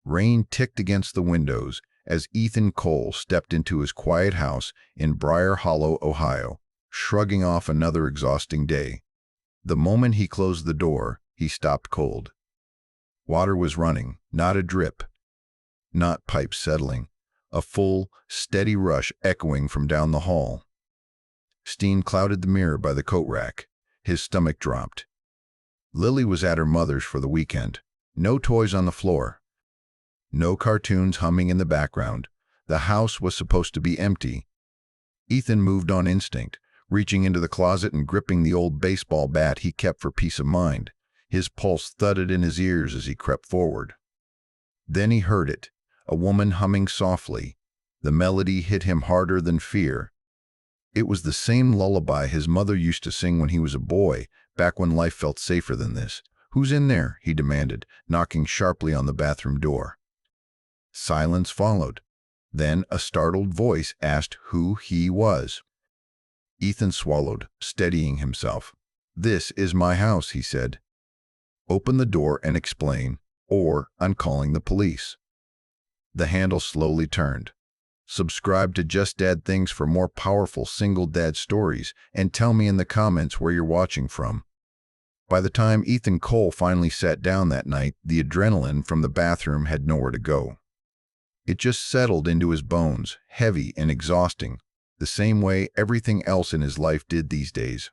Rain ticked against the windows as Ethan Cole stepped into his quiet house in Briar Hollow, Ohio, shrugging off another exhausting day. The moment he closed the door, he stopped cold. Water was running, not a drip, not pipes settling, a full, steady rush echoing from down the hall. Steam clouded the mirror by the coat rack. His stomach dropped. Lily was at her mother's for the weekend. No toys on the floor. No cartoons humming in the background. The house was supposed to be empty. Ethan moved on instinct, reaching into the closet and gripping the old baseball bat he kept for peace of mind. His pulse thudded in his ears as he crept forward. Then he heard it, a woman humming softly. The melody hit him harder than fear. It was the same lullaby his mother used to sing when he was a boy, back when life felt safer than this. "Who's in there?" he demanded, knocking sharply on the bathroom door. Silence followed. Then a startled voice asked who he was. Ethan swallowed, steadying himself. "This is my house," he said. "Open the door and explain, or I'm calling the police." The handle slowly turned. Subscribe to Just Dad Things for more powerful single dad stories, and tell me in the comments where you're watching from. By the time Ethan Cole finally sat down that night, the adrenaline from the bathroom had nowhere to go. It just settled into his bones, heavy and exhausting, the same way everything else in his life did these days.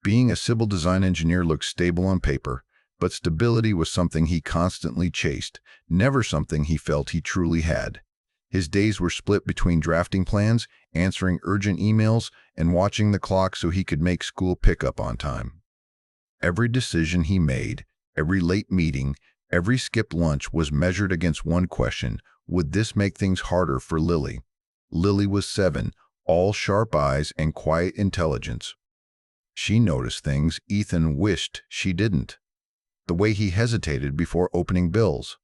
Being a civil design engineer looked stable on paper, but stability was something he constantly chased, never something he felt he truly had. His days were split between drafting plans, answering urgent emails, and watching the clock so he could make school pickup on time. Every decision he made, every late meeting, every skipped lunch was measured against one question: would this make things harder for Lily? Lily was 7, all sharp eyes and quiet intelligence. She noticed things Ethan wished she didn't. The way he hesitated before opening bills.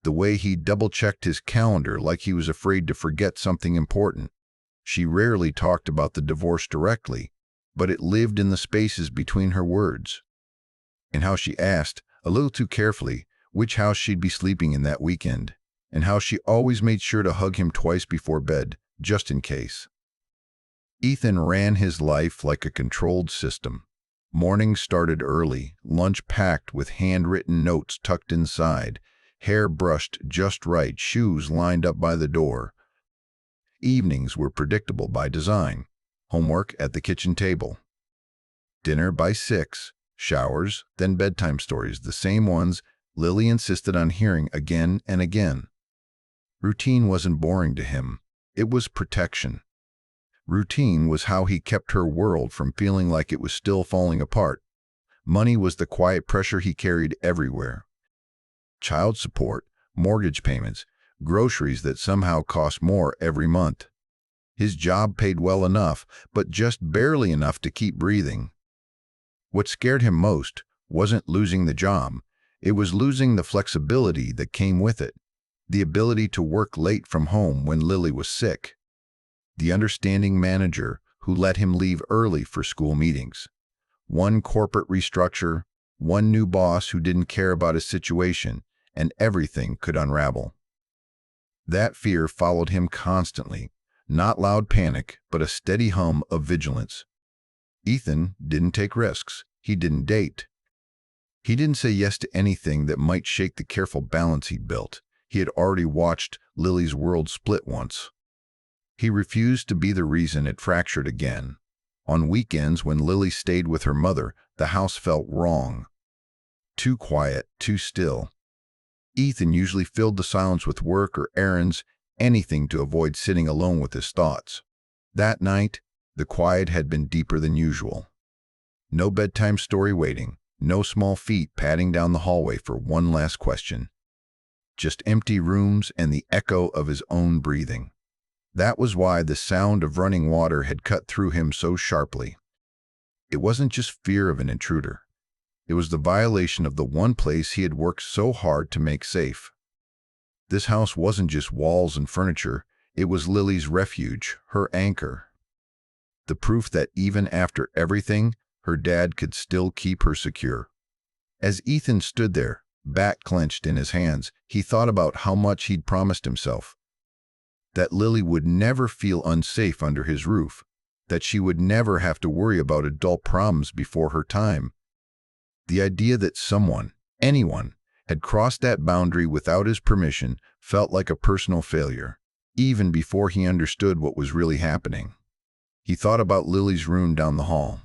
The way he double-checked his calendar like he was afraid to forget something important. She rarely talked about the divorce directly, but it lived in the spaces between her words. And how she asked, a little too carefully, which house she'd be sleeping in that weekend, and how she always made sure to hug him twice before bed, just in case. Ethan ran his life like a controlled system. Mornings started early, lunch packed with handwritten notes tucked inside, hair brushed just right, shoes lined up by the door. Evenings were predictable by design. Homework at the kitchen table. Dinner by 6, showers, then bedtime stories, the same ones Lily insisted on hearing again and again. Routine wasn't boring to him. It was protection. Routine was how he kept her world from feeling like it was still falling apart. Money was the quiet pressure he carried everywhere. Child support, mortgage payments, groceries that somehow cost more every month. His job paid well enough, but just barely enough to keep breathing. What scared him most wasn't losing the job. It was losing the flexibility that came with it. The ability to work late from home when Lily was sick. The understanding manager who let him leave early for school meetings. One corporate restructure, one new boss who didn't care about his situation, and everything could unravel. That fear followed him constantly, not loud panic, but a steady hum of vigilance. Ethan didn't take risks. He didn't date. He didn't say yes to anything that might shake the careful balance he'd built. He had already watched Lily's world split once. He refused to be the reason it fractured again. On weekends when Lily stayed with her mother, the house felt wrong. Too quiet, too still. Ethan usually filled the silence with work or errands, anything to avoid sitting alone with his thoughts. That night, the quiet had been deeper than usual. No bedtime story waiting, no small feet padding down the hallway for one last question. Just empty rooms and the echo of his own breathing. That was why the sound of running water had cut through him so sharply. It wasn't just fear of an intruder. It was the violation of the one place he had worked so hard to make safe. This house wasn't just walls and furniture, it was Lily's refuge, her anchor. The proof that even after everything, her dad could still keep her secure. As Ethan stood there, bat clenched in his hands, he thought about how much he'd promised himself. That Lily would never feel unsafe under his roof, that she would never have to worry about adult problems before her time. The idea that someone, anyone, had crossed that boundary without his permission felt like a personal failure, even before he understood what was really happening. He thought about Lily's room down the hall.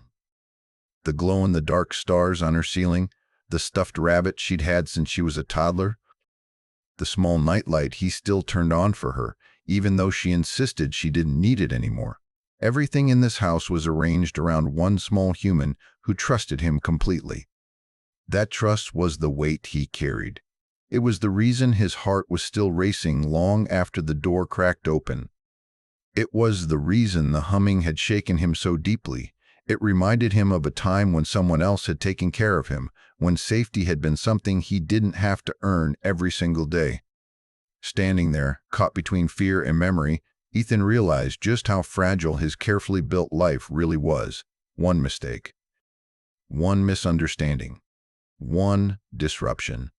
The glow-in-the-dark stars on her ceiling, the stuffed rabbit she'd had since she was a toddler, the small nightlight he still turned on for her, even though she insisted she didn't need it anymore. Everything in this house was arranged around one small human who trusted him completely. That trust was the weight he carried. It was the reason his heart was still racing long after the door cracked open. It was the reason the humming had shaken him so deeply. It reminded him of a time when someone else had taken care of him, when safety had been something he didn't have to earn every single day. Standing there, caught between fear and memory, Ethan realized just how fragile his carefully built life really was. One mistake, one misunderstanding, one disruption,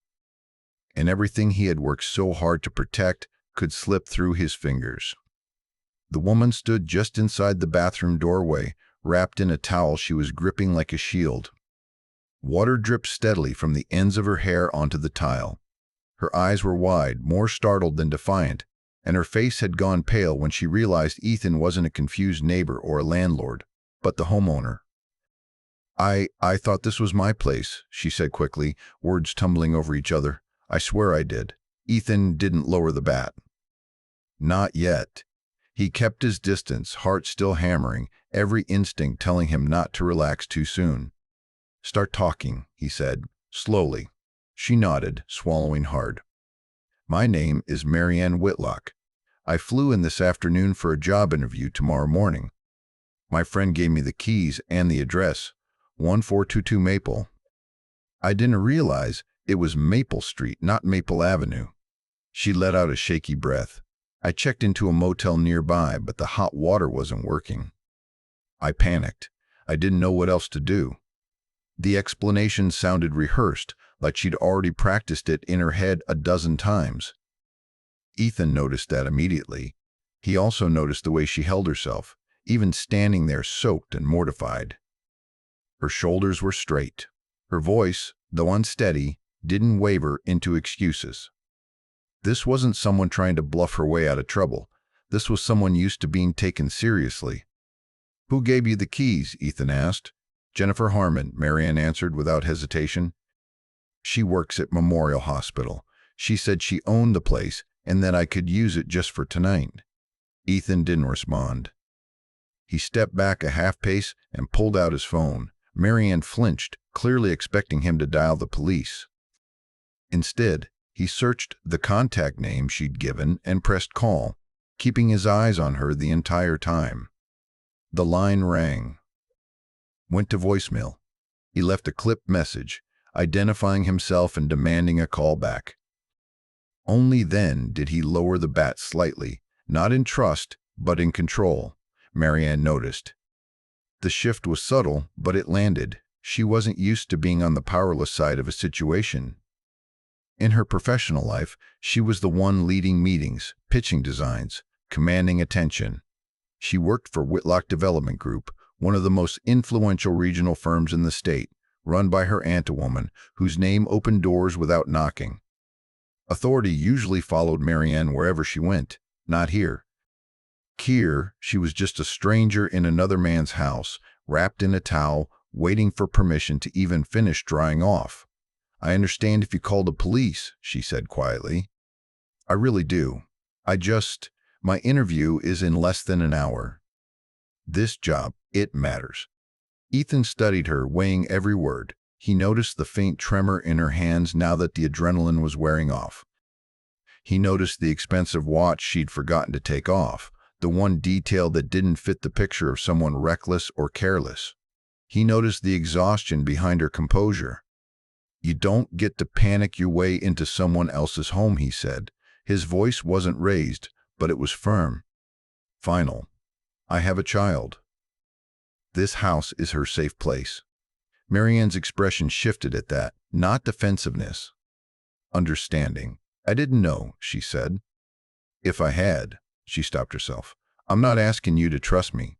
and everything he had worked so hard to protect could slip through his fingers. The woman stood just inside the bathroom doorway, wrapped in a towel she was gripping like a shield. Water dripped steadily from the ends of her hair onto the tile. Her eyes were wide, more startled than defiant, and her face had gone pale when she realized Ethan wasn't a confused neighbor or a landlord, but the homeowner. I thought this was my place," she said quickly, words tumbling over each other. "I swear I did." Ethan didn't lower the bat. Not yet. He kept his distance, heart still hammering, every instinct telling him not to relax too soon. "Start talking," he said, slowly. She nodded, swallowing hard. "My name is Marianne Whitlock. I flew in this afternoon for a job interview tomorrow morning. My friend gave me the keys and the address, 1422 Maple. I didn't realize it was Maple Street, not Maple Avenue." She let out a shaky breath. "I checked into a motel nearby, but the hot water wasn't working. I panicked. I didn't know what else to do." The explanation sounded rehearsed, like she'd already practiced it in her head a dozen times. Ethan noticed that immediately. He also noticed the way she held herself, even standing there soaked and mortified. Her shoulders were straight. Her voice, though unsteady, didn't waver into excuses. This wasn't someone trying to bluff her way out of trouble. This was someone used to being taken seriously. "Who gave you the keys?" Ethan asked. "Jennifer Harmon," Marianne answered without hesitation. "She works at Memorial Hospital. She said she owned the place and that I could use it just for tonight." Ethan didn't respond. He stepped back a half pace and pulled out his phone. Marianne flinched, clearly expecting him to dial the police. Instead, he searched the contact name she'd given and pressed call, keeping his eyes on her the entire time. The line rang. Went to voicemail. He left a clipped message, identifying himself and demanding a call back. Only then did he lower the bat slightly, not in trust, but in control, Marianne noticed. The shift was subtle, but it landed. She wasn't used to being on the powerless side of a situation. In her professional life, she was the one leading meetings, pitching designs, commanding attention. She worked for Whitlock Development Group, one of the most influential regional firms in the state, run by her aunt, a woman whose name opened doors without knocking. Authority usually followed Marianne wherever she went, not here. Here, she was just a stranger in another man's house, wrapped in a towel, waiting for permission to even finish drying off. "I understand if you call the police," she said quietly. "I really do. My interview is in less than an hour. This job, it matters." Ethan studied her, weighing every word. He noticed the faint tremor in her hands now that the adrenaline was wearing off. He noticed the expensive watch she'd forgotten to take off, the one detail that didn't fit the picture of someone reckless or careless. He noticed the exhaustion behind her composure. "You don't get to panic your way into someone else's home," he said. His voice wasn't raised, but it was firm. Final. "I have a child. This house is her safe place." Marianne's expression shifted at that, not defensiveness, understanding. I didn't know, she said. If I had, she stopped herself. I'm not asking you to trust me.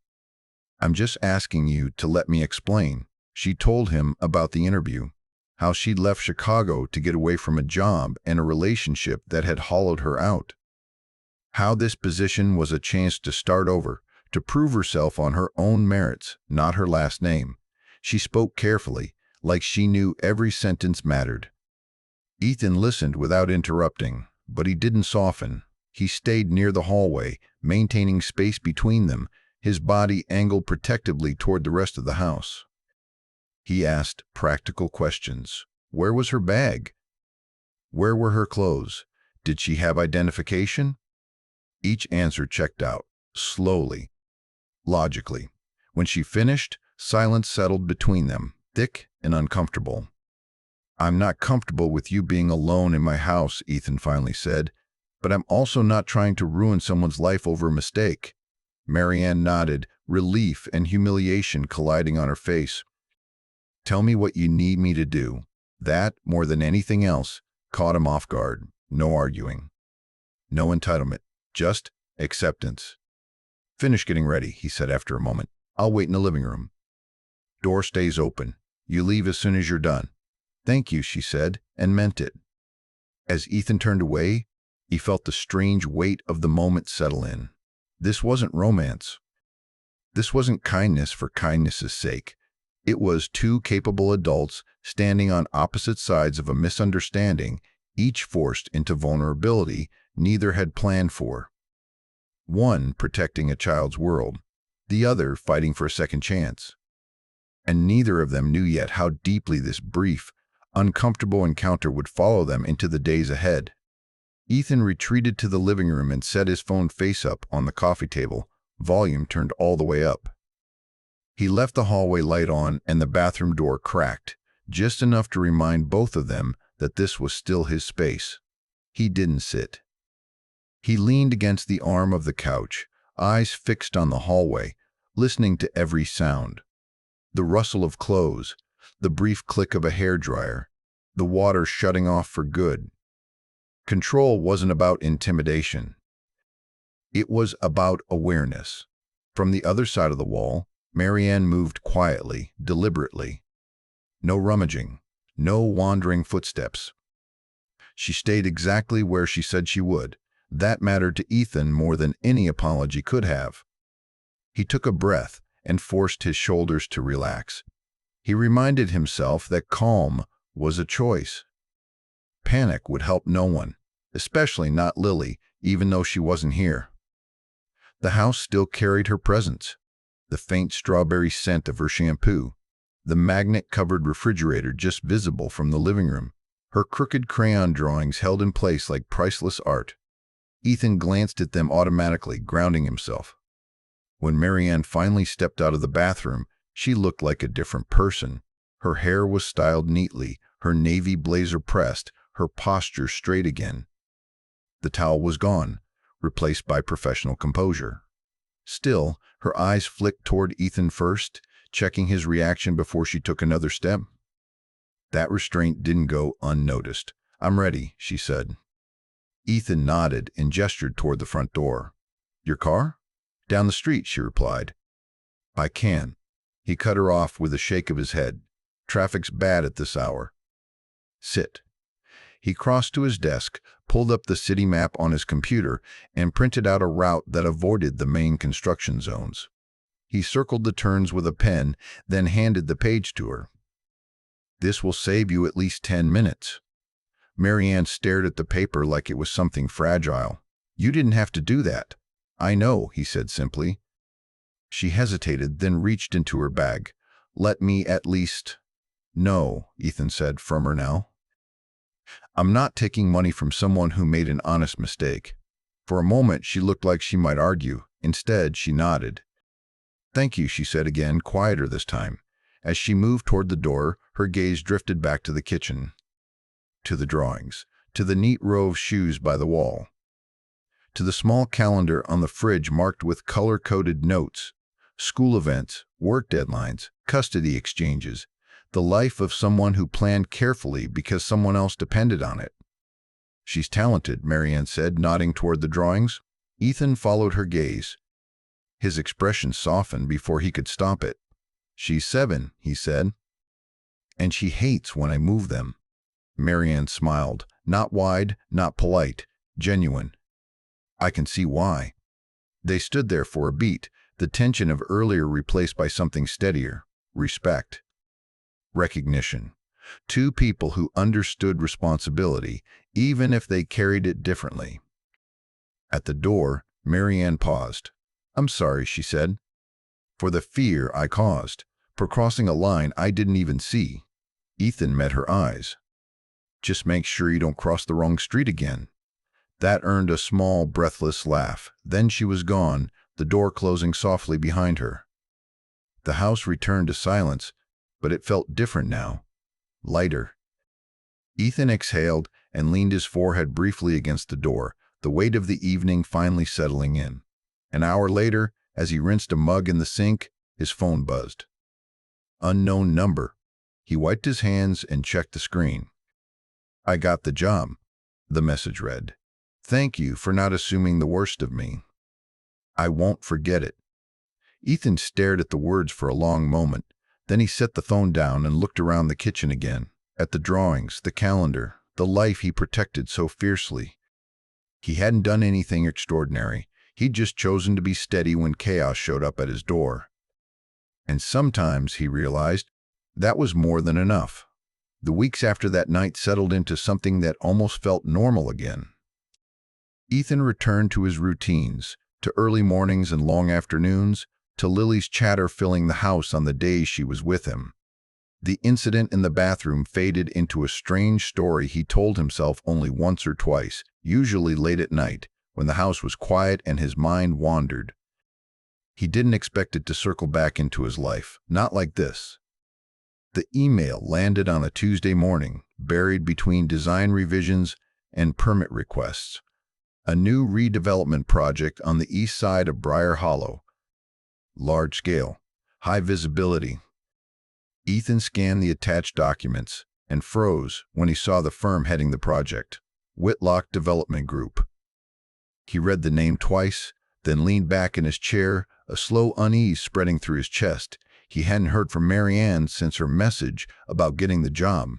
I'm just asking you to let me explain. She told him about the interview, how she'd left Chicago to get away from a job and a relationship that had hollowed her out. How this position was a chance to start over, to prove herself on her own merits, not her last name. She spoke carefully, like she knew every sentence mattered. Ethan listened without interrupting, but he didn't soften. He stayed near the hallway, maintaining space between them, his body angled protectively toward the rest of the house. He asked practical questions. Where was her bag? Where were her clothes? Did she have identification? Each answer checked out, slowly, logically. When she finished, silence settled between them, thick and uncomfortable. I'm not comfortable with you being alone in my house, Ethan finally said, but I'm also not trying to ruin someone's life over a mistake. Marianne nodded, relief and humiliation colliding on her face. Tell me what you need me to do. That, more than anything else, caught him off guard. No arguing. No entitlement. Just acceptance. Finish getting ready, he said after a moment. I'll wait in the living room. Door stays open. You leave as soon as you're done. Thank you, she said, and meant it. As Ethan turned away, he felt the strange weight of the moment settle in. This wasn't romance. This wasn't kindness for kindness' sake. It was two capable adults standing on opposite sides of a misunderstanding, each forced into vulnerability neither had planned for. One protecting a child's world, the other fighting for a second chance. And neither of them knew yet how deeply this brief, uncomfortable encounter would follow them into the days ahead. Ethan retreated to the living room and set his phone face up on the coffee table, volume turned all the way up. He left the hallway light on and the bathroom door cracked, just enough to remind both of them that this was still his space. He didn't sit. He leaned against the arm of the couch, eyes fixed on the hallway, listening to every sound. The rustle of clothes, the brief click of a hairdryer, the water shutting off for good. Control wasn't about intimidation. It was about awareness. From the other side of the wall, Marianne moved quietly, deliberately. No rummaging, no wandering footsteps. She stayed exactly where she said she would. That mattered to Ethan more than any apology could have. He took a breath and forced his shoulders to relax. He reminded himself that calm was a choice. Panic would help no one, especially not Lily, even though she wasn't here. The house still carried her presence, the faint strawberry scent of her shampoo, the magnet-covered refrigerator just visible from the living room, her crooked crayon drawings held in place like priceless art. Ethan glanced at them automatically, grounding himself. When Marianne finally stepped out of the bathroom, she looked like a different person. Her hair was styled neatly, her navy blazer pressed, her posture straight again. The towel was gone, replaced by professional composure. Still, her eyes flicked toward Ethan first, checking his reaction before she took another step. That restraint didn't go unnoticed. I'm ready, she said. Ethan nodded and gestured toward the front door. Your car? Down the street, she replied. I can. He cut her off with a shake of his head. Traffic's bad at this hour. Sit. He crossed to his desk, pulled up the city map on his computer, and printed out a route that avoided the main construction zones. He circled the turns with a pen, then handed the page to her. This will save you at least 10 minutes. Marianne stared at the paper like it was something fragile. You didn't have to do that. I know, he said simply. She hesitated, then reached into her bag. Let me at least... No, Ethan said, firmer now. I'm not taking money from someone who made an honest mistake. For a moment, she looked like she might argue. Instead, she nodded. Thank you, she said again, quieter this time. As she moved toward the door, her gaze drifted back to the kitchen. To the drawings, to the neat row of shoes by the wall, to the small calendar on the fridge marked with color-coded notes, school events, work deadlines, custody exchanges, the life of someone who planned carefully because someone else depended on it. She's talented, Marianne said, nodding toward the drawings. Ethan followed her gaze. His expression softened before he could stop it. She's 7, he said. And she hates when I move them. Marianne smiled, not wide, not polite, genuine. I can see why. They stood there for a beat, the tension of earlier replaced by something steadier. Respect. Recognition. Two people who understood responsibility, even if they carried it differently. At the door, Marianne paused. I'm sorry, she said, for the fear I caused, for crossing a line I didn't even see. Ethan met her eyes. Just make sure you don't cross the wrong street again. That earned a small, breathless laugh. Then she was gone, the door closing softly behind her. The house returned to silence, but it felt different now. Lighter. Ethan exhaled and leaned his forehead briefly against the door, the weight of the evening finally settling in. An hour later, as he rinsed a mug in the sink, his phone buzzed. Unknown number. He wiped his hands and checked the screen. I got the job, the message read. Thank you for not assuming the worst of me. I won't forget it. Ethan stared at the words for a long moment. Then he set the phone down and looked around the kitchen again, at the drawings, the calendar, the life he protected so fiercely. He hadn't done anything extraordinary. He'd just chosen to be steady when chaos showed up at his door. And sometimes, he realized, that was more than enough. The weeks after that night settled into something that almost felt normal again. Ethan returned to his routines, to early mornings and long afternoons, to Lily's chatter filling the house on the days she was with him. The incident in the bathroom faded into a strange story he told himself only once or twice, usually late at night, when the house was quiet and his mind wandered. He didn't expect it to circle back into his life, not like this. The email landed on a Tuesday morning, buried between design revisions and permit requests. A new redevelopment project on the east side of Briar Hollow. Large scale, high visibility. Ethan scanned the attached documents and froze when he saw the firm heading the project, Whitlock Development Group. He read the name twice, then leaned back in his chair, a slow unease spreading through his chest. He hadn't heard from Marianne since her message about getting the job.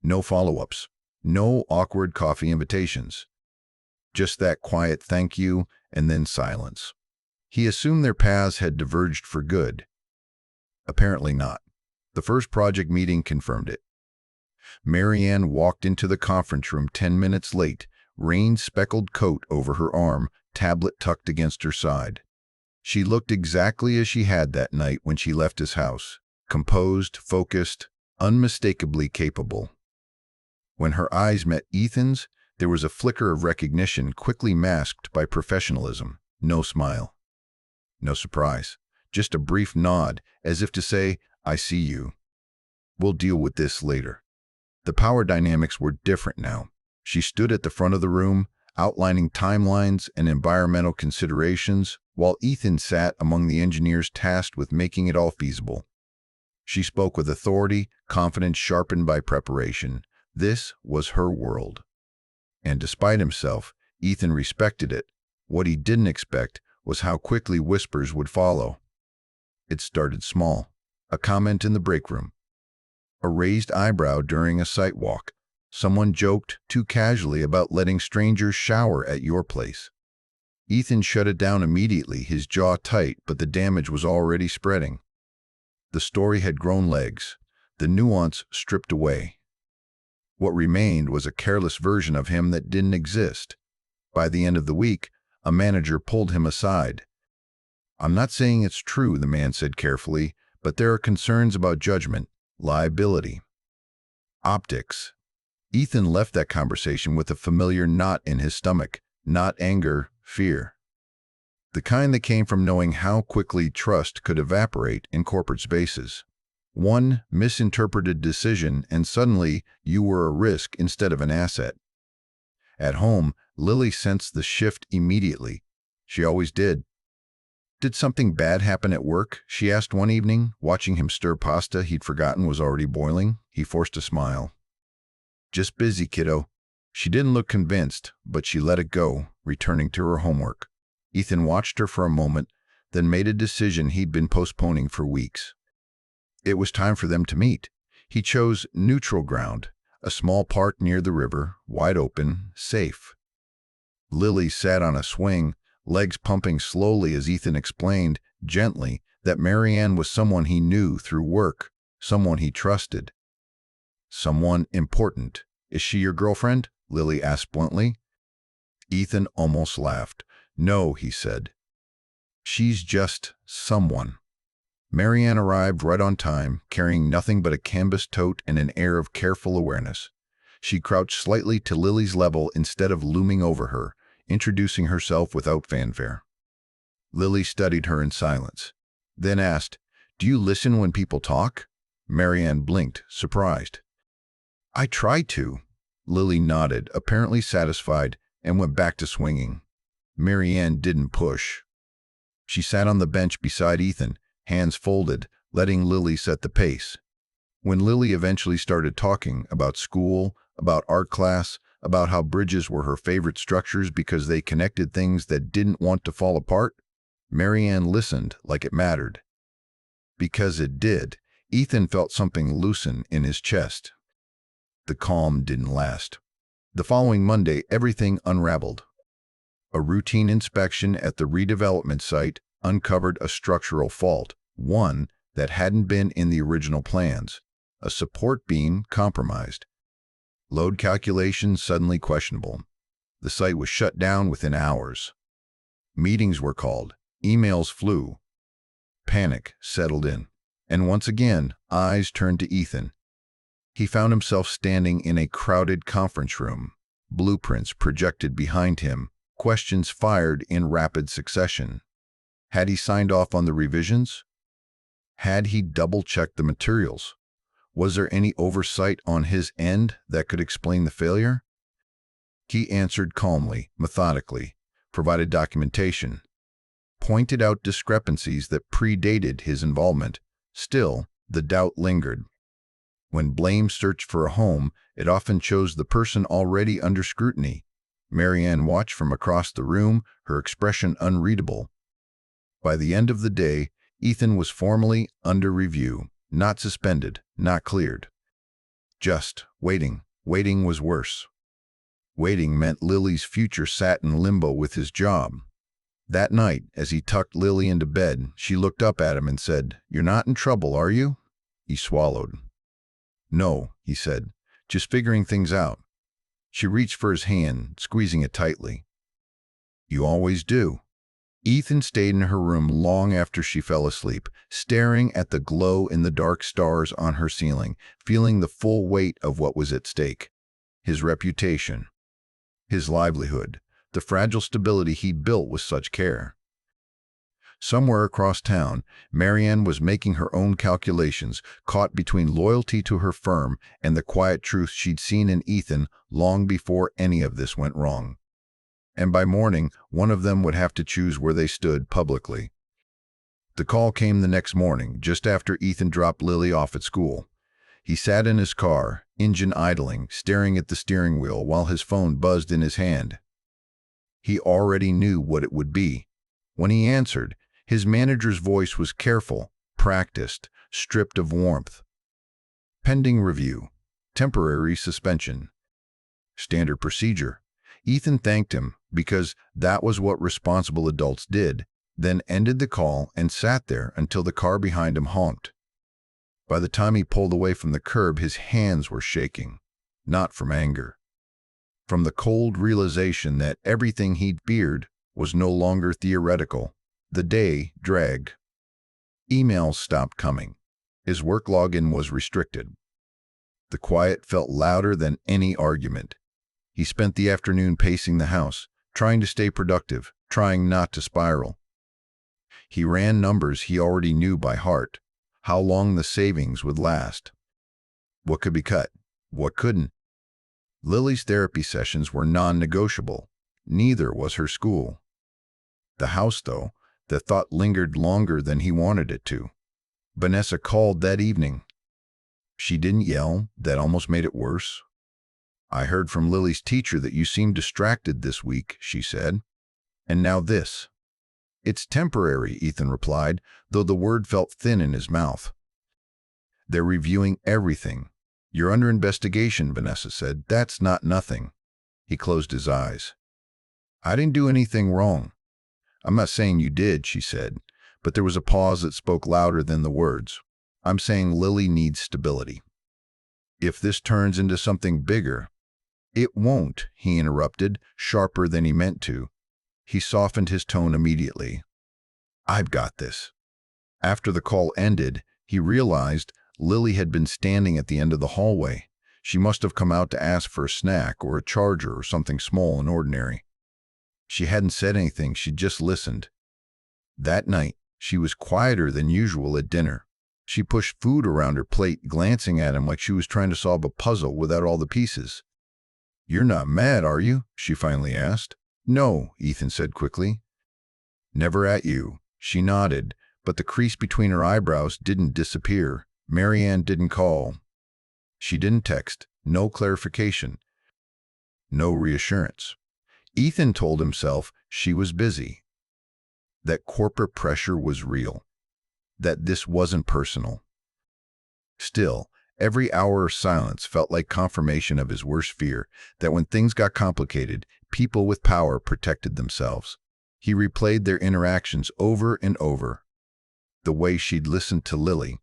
No follow-ups, no awkward coffee invitations. Just that quiet thank you and then silence. He assumed their paths had diverged for good. Apparently not. The first project meeting confirmed it. Marianne walked into the conference room 10 minutes late, rain-speckled coat over her arm, tablet tucked against her side. She looked exactly as she had that night when she left his house, composed, focused, unmistakably capable. When her eyes met Ethan's, there was a flicker of recognition quickly masked by professionalism. No smile. No surprise. Just a brief nod, as if to say, I see you. We'll deal with this later. The power dynamics were different now. She stood at the front of the room, outlining timelines and environmental considerations, while Ethan sat among the engineers tasked with making it all feasible. She spoke with authority, confidence sharpened by preparation. This was her world. And despite himself, Ethan respected it. What he didn't expect was how quickly whispers would follow. It started small. A comment in the break room. A raised eyebrow during a site walk. Someone joked too casually about letting strangers shower at your place. Ethan shut it down immediately, his jaw tight, but the damage was already spreading. The story had grown legs, the nuance stripped away. What remained was a careless version of him that didn't exist. By the end of the week, a manager pulled him aside. I'm not saying it's true, the man said carefully, but there are concerns about judgment, liability, optics. Ethan left that conversation with a familiar knot in his stomach, not anger, fear. The kind that came from knowing how quickly trust could evaporate in corporate spaces. One misinterpreted decision and suddenly you were a risk instead of an asset. At home, Lily sensed the shift immediately. She always did. Did something bad happen at work? She asked one evening, watching him stir pasta he'd forgotten was already boiling. He forced a smile. Just busy, kiddo. She didn't look convinced, but she let it go, returning to her homework. Ethan watched her for a moment, then made a decision he'd been postponing for weeks. It was time for them to meet. He chose neutral ground, a small park near the river, wide open, safe. Lily sat on a swing, legs pumping slowly as Ethan explained, gently, that Marianne was someone he knew through work, someone he trusted. Someone important. Is she your girlfriend? Lily asked bluntly. Ethan almost laughed. No, he said. She's just someone. Marianne arrived right on time, carrying nothing but a canvas tote and an air of careful awareness. She crouched slightly to Lily's level instead of looming over her, introducing herself without fanfare. Lily studied her in silence, then asked, "Do you listen when people talk?" Marianne blinked, surprised. "I try to." Lily nodded, apparently satisfied, and went back to swinging. Marianne didn't push. She sat on the bench beside Ethan, hands folded, letting Lily set the pace. When Lily eventually started talking about school, about art class, about how bridges were her favorite structures because they connected things that didn't want to fall apart, Marianne listened like it mattered. Because it did, Ethan felt something loosen in his chest. The calm didn't last. The following Monday, everything unraveled. A routine inspection at the redevelopment site uncovered a structural fault, one that hadn't been in the original plans. A support beam compromised. Load calculations suddenly questionable. The site was shut down within hours. Meetings were called. Emails flew. Panic settled in. And once again, eyes turned to Ethan. He found himself standing in a crowded conference room, blueprints projected behind him, questions fired in rapid succession. Had he signed off on the revisions? Had he double-checked the materials? Was there any oversight on his end that could explain the failure? He answered calmly, methodically, provided documentation, pointed out discrepancies that predated his involvement. Still, the doubt lingered. When blame searched for a home, it often chose the person already under scrutiny. Marianne watched from across the room, her expression unreadable. By the end of the day, Ethan was formally under review, not suspended, not cleared. Just waiting. Waiting was worse. Waiting meant Lily's future sat in limbo with his job. That night, as he tucked Lily into bed, she looked up at him and said, "You're not in trouble, are you?" He swallowed. "No," he said, "just figuring things out." She reached for his hand, squeezing it tightly. "You always do." Ethan stayed in her room long after she fell asleep, staring at the glow in the dark stars on her ceiling, feeling the full weight of what was at stake. His reputation, his livelihood, the fragile stability he'd built with such care. Somewhere across town, Marianne was making her own calculations, caught between loyalty to her firm and the quiet truth she'd seen in Ethan long before any of this went wrong. And by morning, one of them would have to choose where they stood publicly. The call came the next morning, just after Ethan dropped Lily off at school. He sat in his car, engine idling, staring at the steering wheel while his phone buzzed in his hand. He already knew what it would be. When he answered, his manager's voice was careful, practiced, stripped of warmth. Pending review. Temporary suspension. Standard procedure. Ethan thanked him, because that was what responsible adults did, then ended the call and sat there until the car behind him honked. By the time he pulled away from the curb, his hands were shaking, not from anger. From the cold realization that everything he'd feared was no longer theoretical. The day dragged. Emails stopped coming. His work login was restricted. The quiet felt louder than any argument. He spent the afternoon pacing the house, trying to stay productive, trying not to spiral. He ran numbers he already knew by heart, how long the savings would last. What could be cut? What couldn't? Lily's therapy sessions were non-negotiable. Neither was her school. The house, though, the thought lingered longer than he wanted it to. Vanessa called that evening. She didn't yell, that almost made it worse. I heard from Lily's teacher that you seemed distracted this week, she said. And now this. It's temporary, Ethan replied, though the word felt thin in his mouth. They're reviewing everything. You're under investigation, Vanessa said. That's not nothing. He closed his eyes. I didn't do anything wrong. I'm not saying you did, she said, but there was a pause that spoke louder than the words. I'm saying Lily needs stability. If this turns into something bigger— It won't, he interrupted, sharper than he meant to. He softened his tone immediately. I've got this. After the call ended, he realized Lily had been standing at the end of the hallway. She must have come out to ask for a snack or a charger or something small and ordinary. She hadn't said anything, she'd just listened. That night, she was quieter than usual at dinner. She pushed food around her plate, glancing at him like she was trying to solve a puzzle without all the pieces. You're not mad, are you? She finally asked. No, Ethan said quickly. Never at you. She nodded, but the crease between her eyebrows didn't disappear. Marianne didn't call. She didn't text. No clarification. No reassurance. Ethan told himself she was busy. That corporate pressure was real. That this wasn't personal. Still, every hour of silence felt like confirmation of his worst fear, that when things got complicated, people with power protected themselves. He replayed their interactions over and over. The way she'd listened to Lily.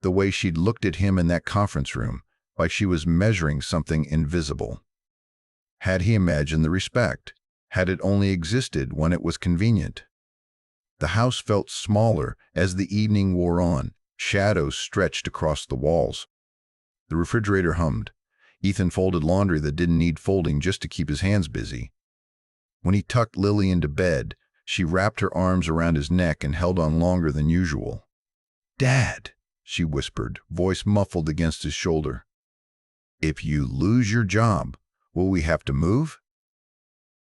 The way she'd looked at him in that conference room, like she was measuring something invisible. Had he imagined the respect? Had it only existed when it was convenient? The house felt smaller as the evening wore on. Shadows stretched across the walls. The refrigerator hummed. Ethan folded laundry that didn't need folding just to keep his hands busy. When he tucked Lily into bed, she wrapped her arms around his neck and held on longer than usual. Dad, she whispered, voice muffled against his shoulder. If you lose your job, will we have to move?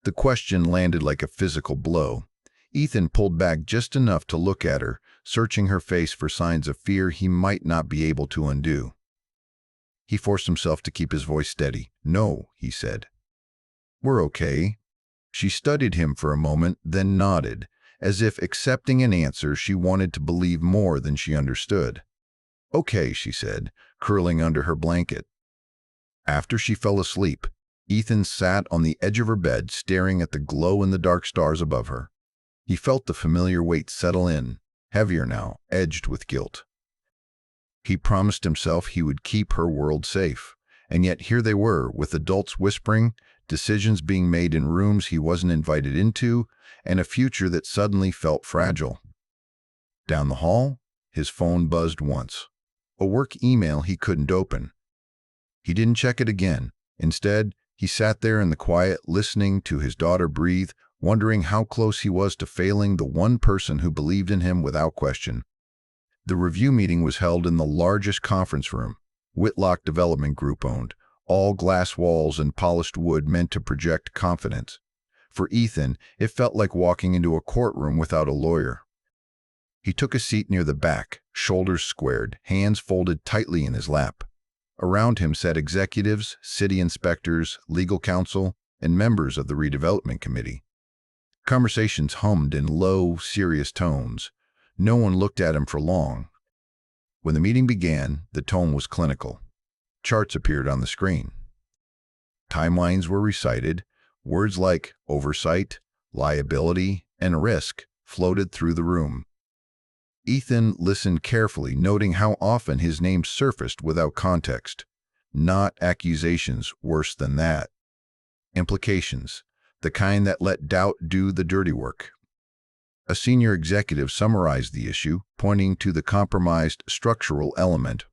The question landed like a physical blow. Ethan pulled back just enough to look at her, searching her face for signs of fear he might not be able to undo. He forced himself to keep his voice steady. No, he said. We're okay. She studied him for a moment, then nodded, as if accepting an answer she wanted to believe more than she understood. Okay, she said, curling under her blanket. After she fell asleep, Ethan sat on the edge of her bed, staring at the glow-in-the-dark stars above her. He felt the familiar weight settle in, heavier now, edged with guilt. He promised himself he would keep her world safe, and yet here they were, with adults whispering, decisions being made in rooms he wasn't invited into, and a future that suddenly felt fragile. Down the hall, his phone buzzed once. A work email he couldn't open. He didn't check it again. Instead, he sat there in the quiet, listening to his daughter breathe, wondering how close he was to failing the one person who believed in him without question. The review meeting was held in the largest conference room, Whitlock Development Group owned, all glass walls and polished wood meant to project confidence. For Ethan, it felt like walking into a courtroom without a lawyer. He took a seat near the back, shoulders squared, hands folded tightly in his lap. Around him sat executives, city inspectors, legal counsel, and members of the redevelopment committee. Conversations hummed in low, serious tones. No one looked at him for long. When the meeting began, the tone was clinical. Charts appeared on the screen. Timelines were recited. Words like oversight, liability, and risk floated through the room. Ethan listened carefully, noting how often his name surfaced without context. Not accusations, worse than that. Implications, the kind that let doubt do the dirty work. A senior executive summarized the issue, pointing to the compromised structural element.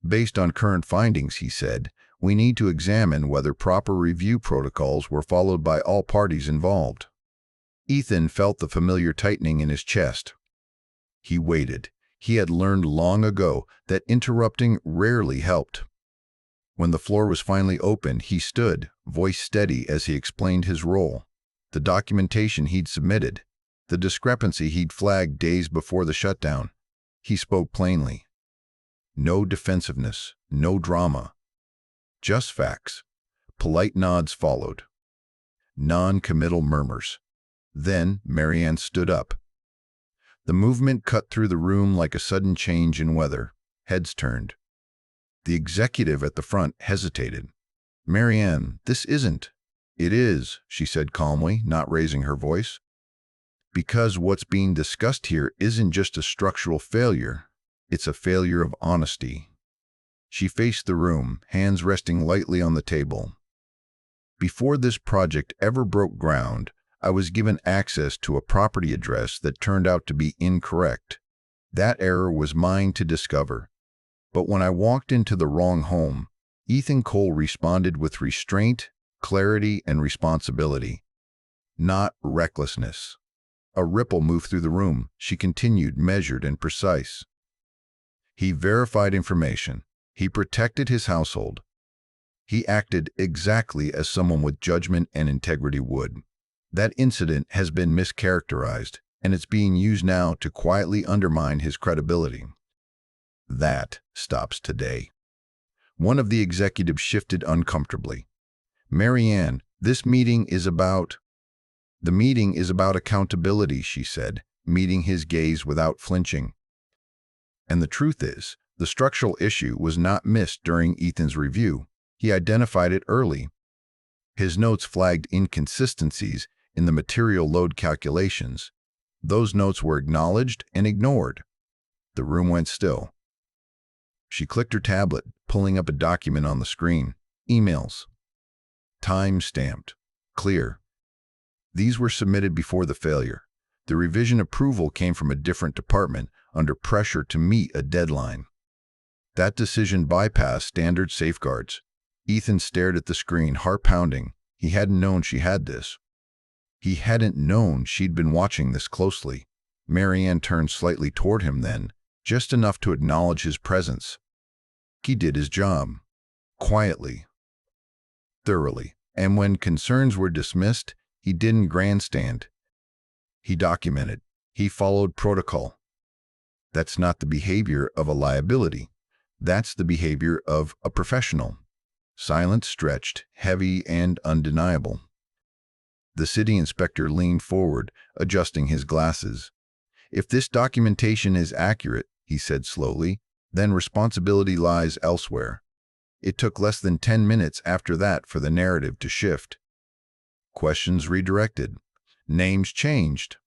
Based on current findings, he said, we need to examine whether proper review protocols were followed by all parties involved. Ethan felt the familiar tightening in his chest. He waited. He had learned long ago that interrupting rarely helped. When the floor was finally open, he stood, voice steady as he explained his role, the documentation he'd submitted, the discrepancy he'd flagged days before the shutdown. He spoke plainly. No defensiveness, no drama. Just facts. Polite nods followed. Non-committal murmurs. Then Marianne stood up. The movement cut through the room like a sudden change in weather. Heads turned. The executive at the front hesitated. "Marianne, this isn't." "It is," she said calmly, not raising her voice. "Because what's being discussed here isn't just a structural failure. It's a failure of honesty." She faced the room, hands resting lightly on the table. "Before this project ever broke ground, I was given access to a property address that turned out to be incorrect. That error was mine to discover. But when I walked into the wrong home, Ethan Cole responded with restraint, clarity, and responsibility, not recklessness." A ripple moved through the room. She continued, measured and precise. "He verified information. He protected his household. He acted exactly as someone with judgment and integrity would. That incident has been mischaracterized, and it's being used now to quietly undermine his credibility." That stops today. One of the executives shifted uncomfortably. "Marianne, the meeting is about accountability," she said, meeting his gaze without flinching. And the truth is, the structural issue was not missed during Ethan's review. He identified it early. His notes flagged inconsistencies in the material load calculations. Those notes were acknowledged and ignored. The room went still. She clicked her tablet, pulling up a document on the screen. Emails. Time-stamped. Clear. These were submitted before the failure. The revision approval came from a different department, under pressure to meet a deadline. That decision bypassed standard safeguards. Ethan stared at the screen, heart pounding. He hadn't known she had this. He hadn't known she'd been watching this closely. Marianne turned slightly toward him then, just enough to acknowledge his presence. He did his job. Quietly. Thoroughly. And when concerns were dismissed, he didn't grandstand. He documented. He followed protocol. That's not the behavior of a liability. That's the behavior of a professional. Silence stretched, heavy and undeniable. The city inspector leaned forward, adjusting his glasses. "If this documentation is accurate," he said slowly, "then responsibility lies elsewhere." It took less than 10 minutes after that for the narrative to shift. Questions redirected. Names changed.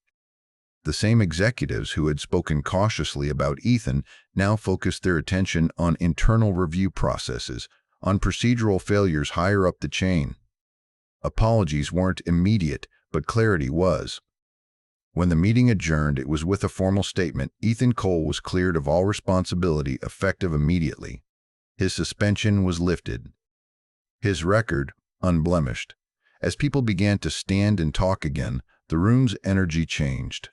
The same executives who had spoken cautiously about Ethan now focused their attention on internal review processes, on procedural failures higher up the chain. Apologies weren't immediate, but clarity was. When the meeting adjourned, it was with a formal statement. Ethan Cole was cleared of all responsibility, effective immediately. His suspension was lifted. His record unblemished. As people began to stand and talk again, the room's energy changed.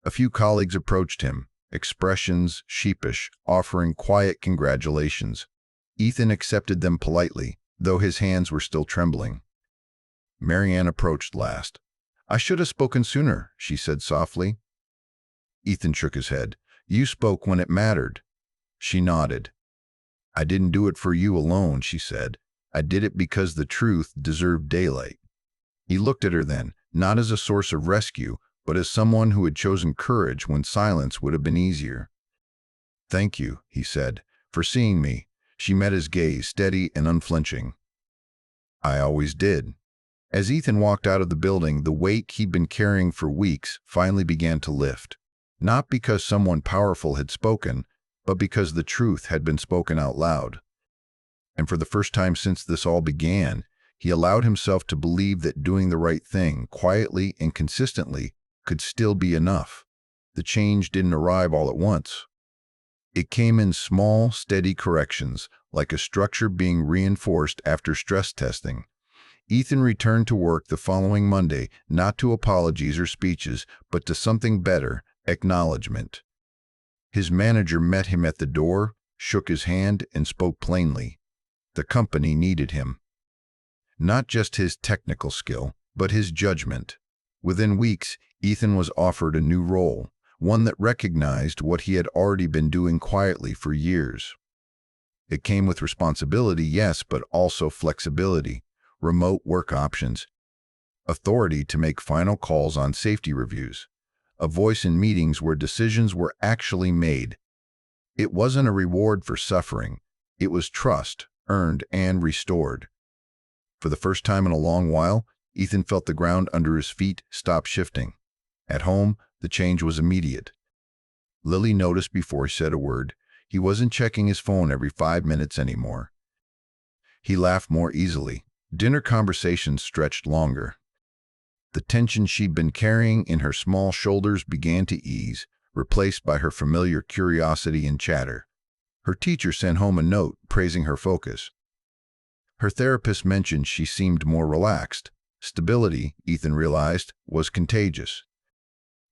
A few colleagues approached him, expressions sheepish, offering quiet congratulations. Ethan accepted them politely, though his hands were still trembling. Marianne approached last. "I should have spoken sooner," she said softly. Ethan shook his head. "You spoke when it mattered." She nodded. "I didn't do it for you alone," she said. "I did it because the truth deserved daylight." He looked at her then, not as a source of rescue, but as someone who had chosen courage when silence would have been easier. "Thank you," he said, "for seeing me." She met his gaze, steady and unflinching. "I always did." As Ethan walked out of the building, the weight he'd been carrying for weeks finally began to lift. Not because someone powerful had spoken, but because the truth had been spoken out loud. And for the first time since this all began, he allowed himself to believe that doing the right thing, quietly and consistently, could still be enough. The change didn't arrive all at once. It came in small, steady corrections, like a structure being reinforced after stress testing. Ethan returned to work the following Monday, not to apologies or speeches, but to something better, acknowledgement. His manager met him at the door, shook his hand, and spoke plainly. The company needed him. Not just his technical skill, but his judgment. Within weeks, Ethan was offered a new role, one that recognized what he had already been doing quietly for years. It came with responsibility, yes, but also flexibility. remote work options, authority to make final calls on safety reviews, a voice in meetings where decisions were actually made. It wasn't a reward for suffering. It was trust, earned and restored. For the first time in a long while, Ethan felt the ground under his feet stop shifting. At home, the change was immediate. Lily noticed before he said a word. He wasn't checking his phone every 5 minutes anymore. He laughed more easily. Dinner conversations stretched longer. The tension she'd been carrying in her small shoulders began to ease, replaced by her familiar curiosity and chatter. Her teacher sent home a note praising her focus. Her therapist mentioned she seemed more relaxed. Stability, Ethan realized, was contagious.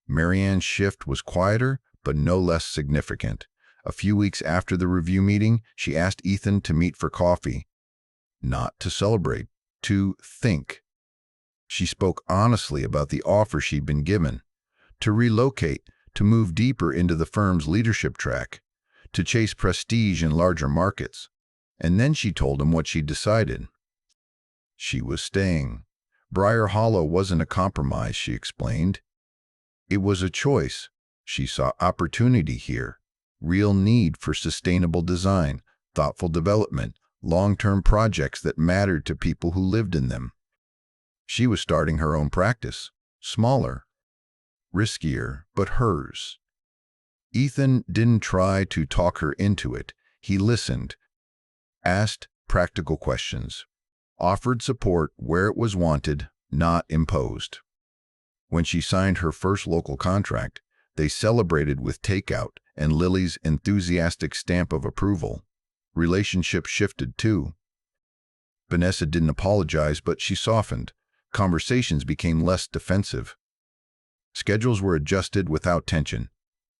Marianne's shift was quieter, but no less significant. A few weeks after the review meeting, she asked Ethan to meet for coffee. Not to celebrate, to think. She spoke honestly about the offer she'd been given. To relocate, to move deeper into the firm's leadership track, to chase prestige in larger markets. And then she told him what she'd decided. She was staying. Briar Hollow wasn't a compromise, she explained. It was a choice. She saw opportunity here, real need for sustainable design, thoughtful development, long-term projects that mattered to people who lived in them. She was starting her own practice, smaller, riskier, but hers. Ethan didn't try to talk her into it. He listened, asked practical questions, offered support where it was wanted, not imposed. When she signed her first local contract, they celebrated with takeout and Lily's enthusiastic stamp of approval. Relationships shifted too. Vanessa didn't apologize, but she softened. Conversations became less defensive. Schedules were adjusted without tension.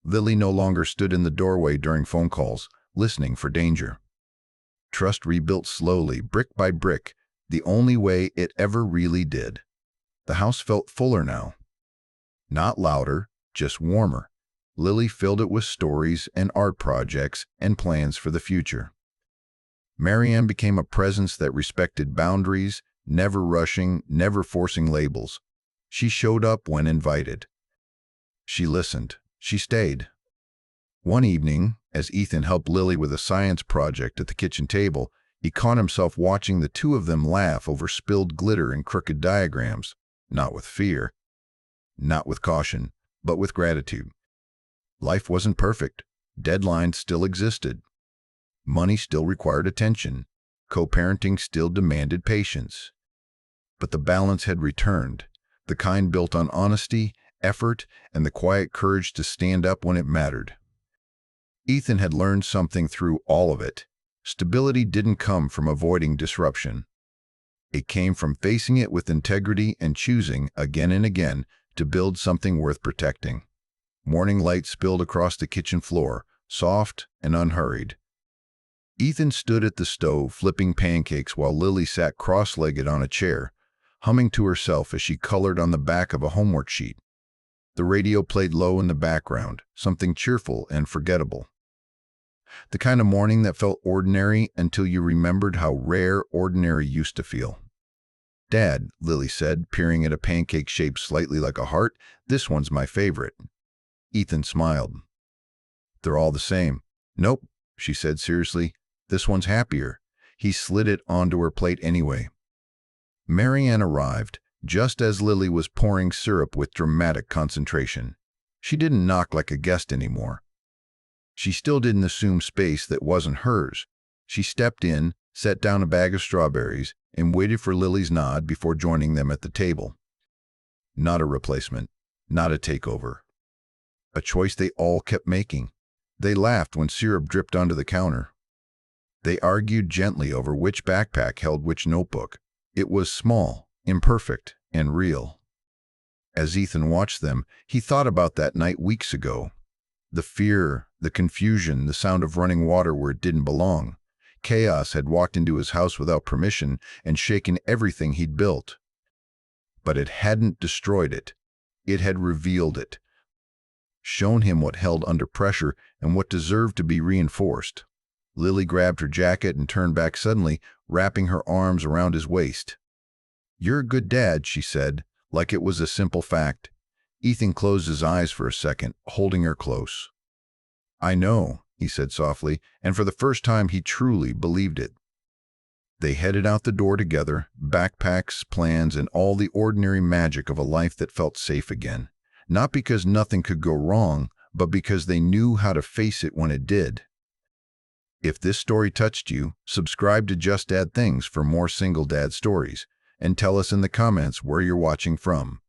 Lily no longer stood in the doorway during phone calls, listening for danger. Trust rebuilt slowly, brick by brick, the only way it ever really did. The house felt fuller now. Not louder, just warmer. Lily filled it with stories and art projects and plans for the future. Marianne became a presence that respected boundaries, never rushing, never forcing labels. She showed up when invited. She listened. She stayed. One evening, as Ethan helped Lily with a science project at the kitchen table, he caught himself watching the two of them laugh over spilled glitter and crooked diagrams, not with fear, not with caution, but with gratitude. Life wasn't perfect. Deadlines still existed. Money still required attention. Co-parenting still demanded patience. But the balance had returned, the kind built on honesty, effort, and the quiet courage to stand up when it mattered. Ethan had learned something through all of it. Stability didn't come from avoiding disruption. It came from facing it with integrity and choosing, again and again, to build something worth protecting. Morning light spilled across the kitchen floor, soft and unhurried. Ethan stood at the stove flipping pancakes while Lily sat cross-legged on a chair, humming to herself as she colored on the back of a homework sheet. The radio played low in the background, something cheerful and forgettable. The kind of morning that felt ordinary until you remembered how rare ordinary used to feel. "Dad," Lily said, peering at a pancake shaped slightly like a heart, "this one's my favorite." Ethan smiled. "They're all the same." "Nope," she said seriously. "This one's happier." He slid it onto her plate anyway. Marianne arrived, just as Lily was pouring syrup with dramatic concentration. She didn't knock like a guest anymore. She still didn't assume space that wasn't hers. She stepped in, set down a bag of strawberries, and waited for Lily's nod before joining them at the table. Not a replacement, not a takeover. A choice they all kept making. They laughed when syrup dripped onto the counter. They argued gently over which backpack held which notebook. It was small, imperfect, and real. As Ethan watched them, he thought about that night weeks ago. The fear, the confusion, the sound of running water where it didn't belong. Chaos had walked into his house without permission and shaken everything he'd built. But it hadn't destroyed it. It had revealed it. Shown him what held under pressure and what deserved to be reinforced. Lily grabbed her jacket and turned back suddenly, wrapping her arms around his waist. "You're a good dad," she said, like it was a simple fact. Ethan closed his eyes for a second, holding her close. "I know," he said softly, and for the first time he truly believed it. They headed out the door together, backpacks, plans, and all the ordinary magic of a life that felt safe again. Not because nothing could go wrong, but because they knew how to face it when it did. If this story touched you, subscribe to Just Dad Things for more single dad stories, and tell us in the comments where you're watching from.